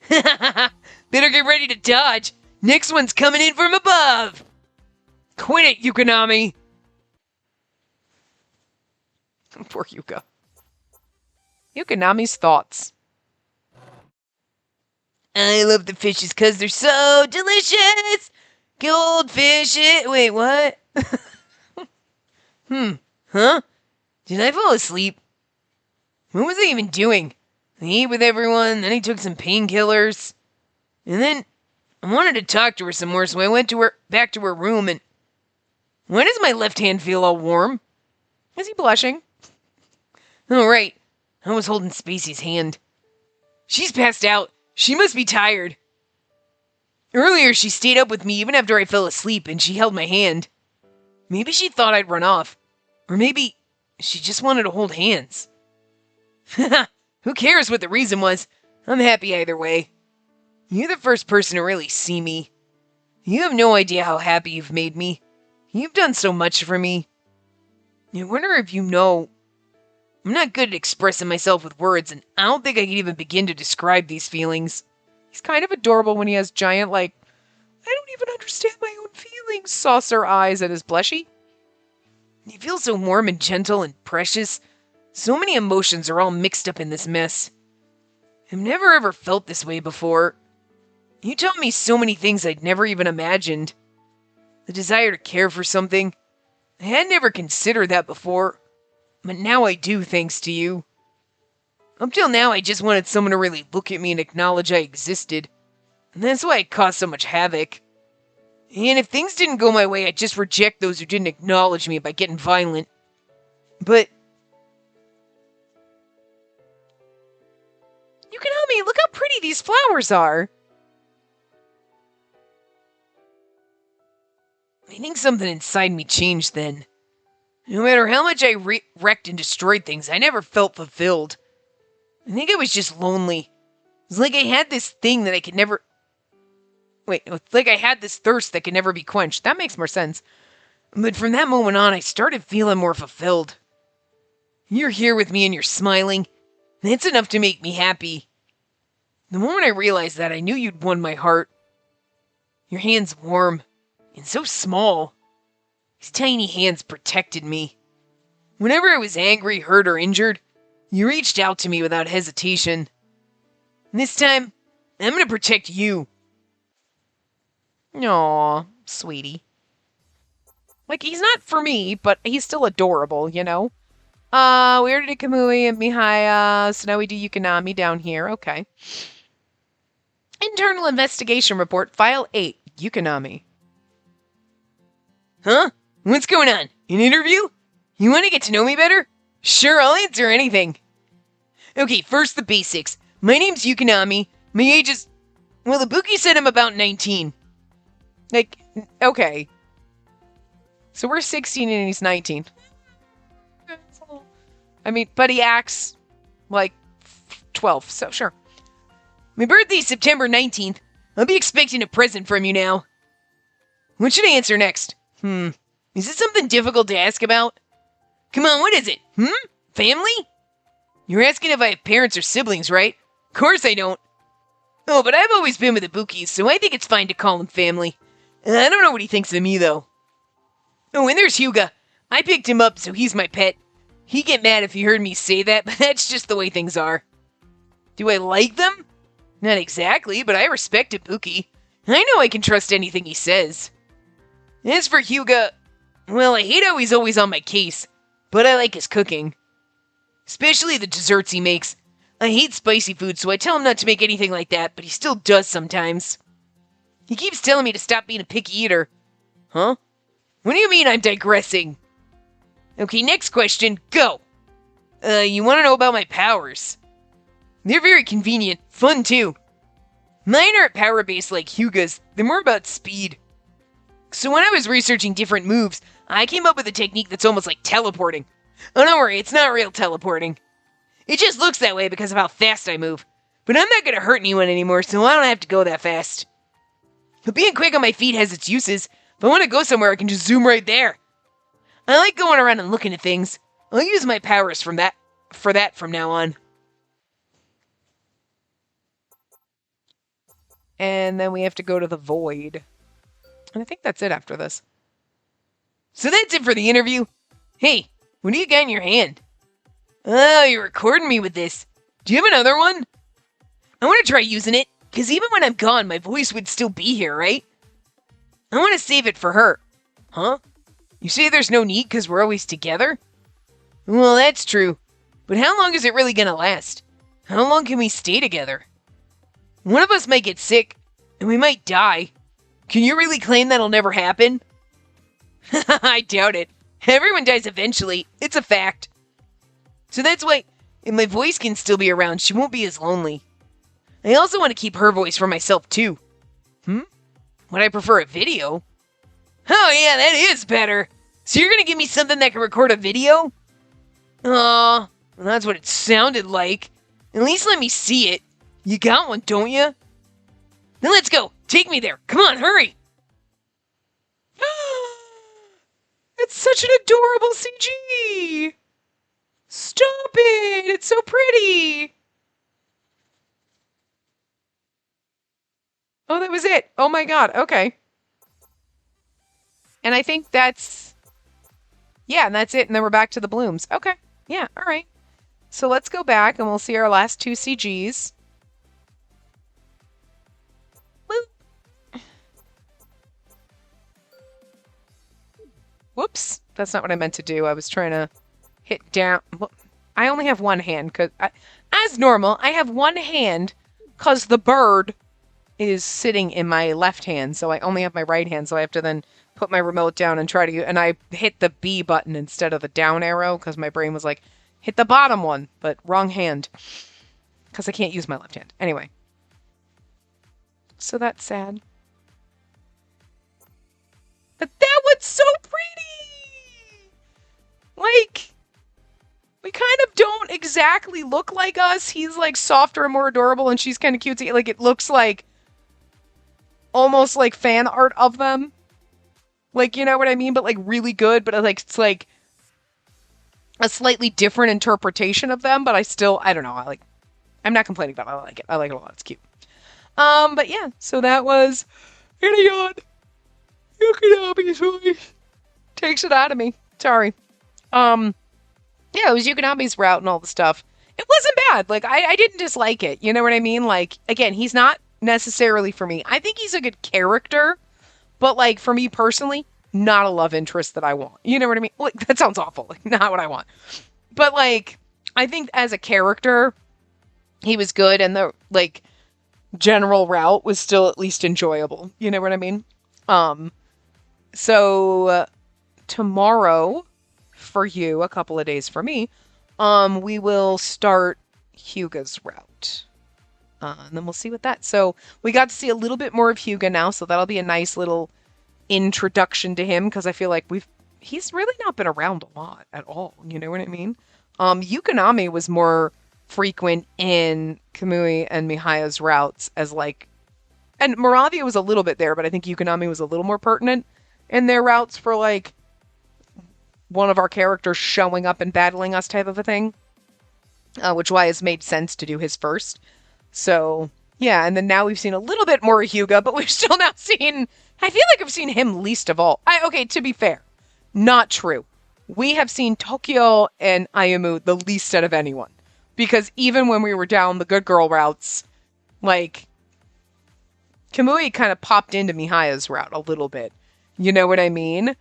Better get ready to dodge. Next one's coming in from above. Quit it, Yukonami. Poor Hyuga. Yukonami's thoughts. I love the fishes because they're so delicious. Goldfish. Wait, what? Huh? Did I fall asleep? What was I even doing? I ate with everyone, then I took some painkillers. And then I wanted to talk to her some more, so I went back to her room, and why does my left hand feel all warm? Is he blushing? Oh, right. I was holding Spacey's hand. She's passed out. She must be tired. Earlier, she stayed up with me even after I fell asleep, and she held my hand. Maybe she thought I'd run off. Or maybe she just wanted to hold hands. Who cares what the reason was? I'm happy either way. You're the first person to really see me. You have no idea how happy you've made me. You've done so much for me. I wonder if you know, I'm not good at expressing myself with words, and I don't think I can even begin to describe these feelings. He's kind of adorable when he has giant, I don't even understand my own feelings, saucer eyes at his blushy. You feel so warm and gentle and precious. So many emotions are all mixed up in this mess. I've never ever felt this way before. You taught me so many things I'd never even imagined. The desire to care for something. I had never considered that before. But now I do, thanks to you. Up till now, I just wanted someone to really look at me and acknowledge I existed. And that's why I caused so much havoc. And if things didn't go my way, I'd just reject those who didn't acknowledge me by getting violent. But Yukonami, look how pretty these flowers are. I think something inside me changed then. No matter how much I wrecked and destroyed things, I never felt fulfilled. I think I was just lonely. It's like I had this thing that I could never... like I had this thirst that could never be quenched. That makes more sense. But from that moment on, I started feeling more fulfilled. You're here with me and you're smiling. That's enough to make me happy. The moment I realized that, I knew you'd won my heart. Your hand's warm and so small. These tiny hands protected me. Whenever I was angry, hurt, or injured, you reached out to me without hesitation. And this time, I'm gonna protect you. Aw, sweetie. He's not for me, but he's still adorable, you know? We already did Kamui and Mihaya, so now we do Yukonami down here. Okay. Internal Investigation Report, File 8, Yukonami. Huh? What's going on? An interview? You want to get to know me better? Sure, I'll answer anything. Okay, first the basics. My name's Yukonami. My age is... Well, Ibuki said I'm about 19. Okay. So we're 16 and he's 19. I mean, but he acts like 12, so sure. My birthday's September 19th. I'll be expecting a present from you now. What should I answer next? Is it something difficult to ask about? Come on, what is it? Family? You're asking if I have parents or siblings, right? Of course I don't. Oh, but I've always been with Ibuki, so I think it's fine to call him family. I don't know what he thinks of me, though. Oh, and there's Hyuga. I picked him up, so he's my pet. He'd get mad if he heard me say that, but that's just the way things are. Do I like them? Not exactly, but I respect Ibuki. I know I can trust anything he says. As for Hyuga, well, I hate how he's always on my case, but I like his cooking. Especially the desserts he makes. I hate spicy food, so I tell him not to make anything like that, but he still does sometimes. He keeps telling me to stop being a picky eater. Huh? What do you mean I'm digressing? Okay, next question, go! You want to know about my powers? They're very convenient, fun too. Mine aren't power-based like Hyuga's, they're more about speed. So when I was researching different moves, I came up with a technique that's almost like teleporting. Oh, don't worry, it's not real teleporting. It just looks that way because of how fast I move. But I'm not gonna hurt anyone anymore, so I don't have to go that fast. But being quick on my feet has its uses. If I want to go somewhere, I can just zoom right there. I like going around and looking at things. I'll use my powers for that from now on. And then we have to go to the void. And I think that's it after this. So that's it for the interview. Hey, what do you got in your hand? Oh, you're recording me with this. Do you have another one? I want to try using it, because even when I'm gone, my voice would still be here, right? I want to save it for her. Huh? You say there's no need because we're always together? Well, that's true. But how long is it really gonna last? How long can we stay together? One of us might get sick, and we might die. Can you really claim that'll never happen? I doubt it. Everyone dies eventually. It's a fact. So that's why, if my voice can still be around, she won't be as lonely. I also want to keep her voice for myself, too. Would I prefer a video? Oh, yeah, that is better. So you're gonna give me something that can record a video? Aw, well, that's what it sounded like. At least let me see it. You got one, don't you? Then let's go. Take me there. Come on, hurry. It's such an adorable CG. Stop it. It's so pretty. Oh, that was it. Oh my god. Okay. And I think that's... Yeah, and that's it. And then we're back to the blooms. Okay. Yeah, all right. So let's go back and we'll see our last two CGs. Whoops. That's not what I meant to do. I was trying to hit down. I only have one hand because, as normal, I have one hand because the bird is sitting in my left hand. So I only have my right hand. So I have to then put my remote down and try to, and I hit the B button instead of the down arrow because my brain was like, hit the bottom one, but wrong hand because I can't use my left hand. Anyway. So that's sad. But that was so pretty! Like, we kind of don't exactly look like us. He's like softer and more adorable, and she's kind of cutesy. Like, it looks like almost like fan art of them. Like, you know what I mean? But like really good, but like it's like a slightly different interpretation of them, but I don't know. I'm not complaining about it. I like it. I like it a lot. It's cute. But yeah, so that was Idiot. Yukinami's voice takes it out of me. Sorry. Yeah, it was Yukinami's route and all the stuff. It wasn't bad. Like, I didn't dislike it. You know what I mean? Like, again, he's not necessarily for me. I think he's a good character, but like, for me personally, not a love interest that I want. You know what I mean? Like, that sounds awful. Like, not what I want. But like, I think as a character, he was good, and the, like, general route was still at least enjoyable. You know what I mean? So tomorrow for you, a couple of days for me, we will start Hyuga's route. And then we'll see what that. So we got to see a little bit more of Hyuga now, so that'll be a nice little introduction to him, because I feel like he's really not been around a lot at all. You know what I mean? Yukinami was more frequent in Kamui and Mihaya's routes as like, and Moravia was a little bit there, but I think Yukinami was a little more pertinent in their routes for like one of our characters showing up and battling us type of a thing, which why has made sense to do his first. So yeah, and then now we've seen a little bit more of Hyuga, but we've still not seen, I feel like I've seen him least of all. Okay, to be fair, not true. We have seen Tokyo and Ayumu the least out of anyone. Because even when we were down the good girl routes, like, Kamui kind of popped into Mihaya's route a little bit. You know what I mean?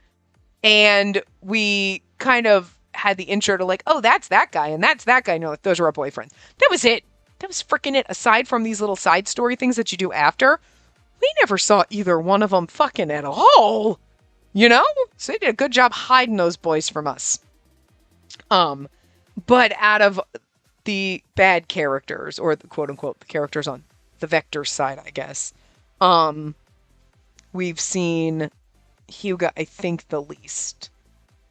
And we kind of had the intro to like, oh, that's that guy, and that's that guy. No, like, those are our boyfriends. That was it. That was freaking it. Aside from these little side story things that you do after, we never saw either one of them fucking at all. You know? So they did a good job hiding those boys from us. But out of the bad characters, or the quote-unquote the characters on the Vector side, I guess, we've seen Hyuga, I think, the least.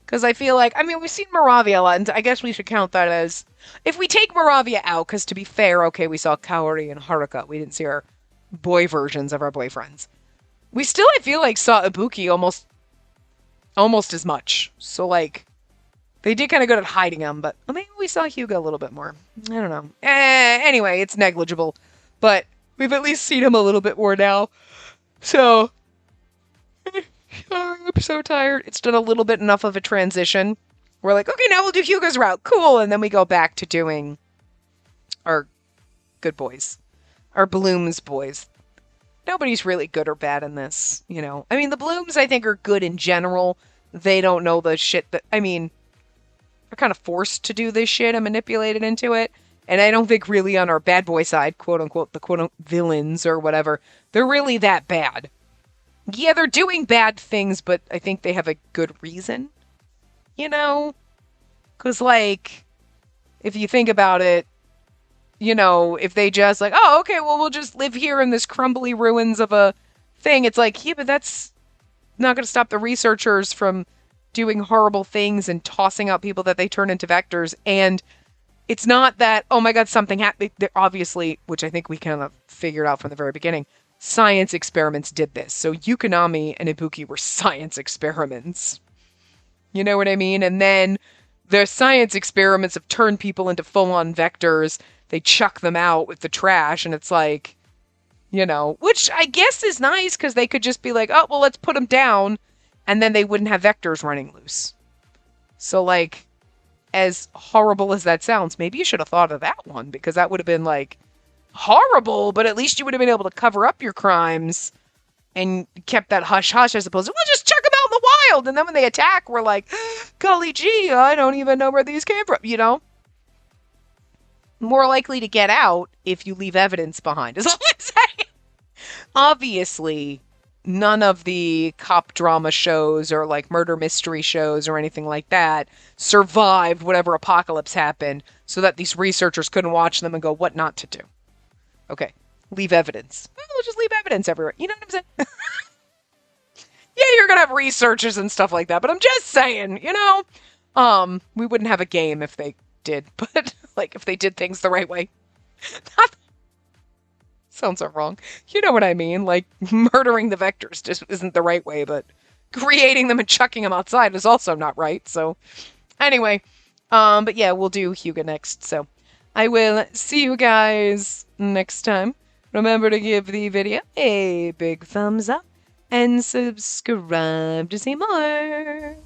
Because I feel like, I mean, we've seen Moravia a lot, and I guess we should count that as, if we take Moravia out, because to be fair, okay, we saw Kaori and Haruka. We didn't see our boy versions of our boyfriends. We still, I feel like, saw Ibuki almost as much. So, like, they did kind of good at hiding him, but maybe we saw Hyuga a little bit more. I don't know. Anyway, it's negligible. But we've at least seen him a little bit more now. So, I'm so tired. It's done a little bit enough of a transition. We're like, okay, now we'll do Hyuga's route. Cool. And then we go back to doing our good boys. Our Blooms boys. Nobody's really good or bad in this, you know. I mean, the Blooms, I think, are good in general. They don't know the shit that, I mean, they're kind of forced to do this shit and manipulated into it. And I don't think really on our bad boy side, quote unquote, the quote unquote villains or whatever, they're really that bad. Yeah, they're doing bad things, but I think they have a good reason. You know? Because, like, if you think about it, you know, if they just like, oh, okay, well, we'll just live here in this crumbly ruins of a thing. It's like, yeah, but that's not going to stop the researchers from doing horrible things and tossing out people that they turn into vectors. And it's not that, oh my God, something happened. Obviously, which I think we kind of figured out from the very beginning, science experiments did this. So Yukonami and Ibuki were science experiments. You know what I mean? And then their science experiments have turned people into full-on vectors. They chuck them out with the trash, and it's like, you know, which I guess is nice because they could just be like, oh, well, let's put them down, and then they wouldn't have vectors running loose. So, like, as horrible as that sounds, maybe you should have thought of that one, because that would have been, like, horrible, but at least you would have been able to cover up your crimes and kept that hush-hush as opposed to, we'll just chuck them out in the wild, and then when they attack, we're like, golly gee, I don't even know where these came from, you know? More likely to get out if you leave evidence behind, is all I'm saying. Obviously, none of the cop drama shows or like murder mystery shows or anything like that survived whatever apocalypse happened so that these researchers couldn't watch them and go, what not to do. Okay, leave evidence. Well, we'll just leave evidence everywhere. You know what I'm saying? Yeah, you're gonna have researchers and stuff like that, but I'm just saying, you know, we wouldn't have a game if they did, but like if they did things the right way. Sounds so wrong. You know what I mean? Like murdering the vectors just isn't the right way, but creating them and chucking them outside is also not right. So anyway, but yeah, we'll do Hyuga next. So I will see you guys next time. Remember to give the video a big thumbs up and subscribe to see more.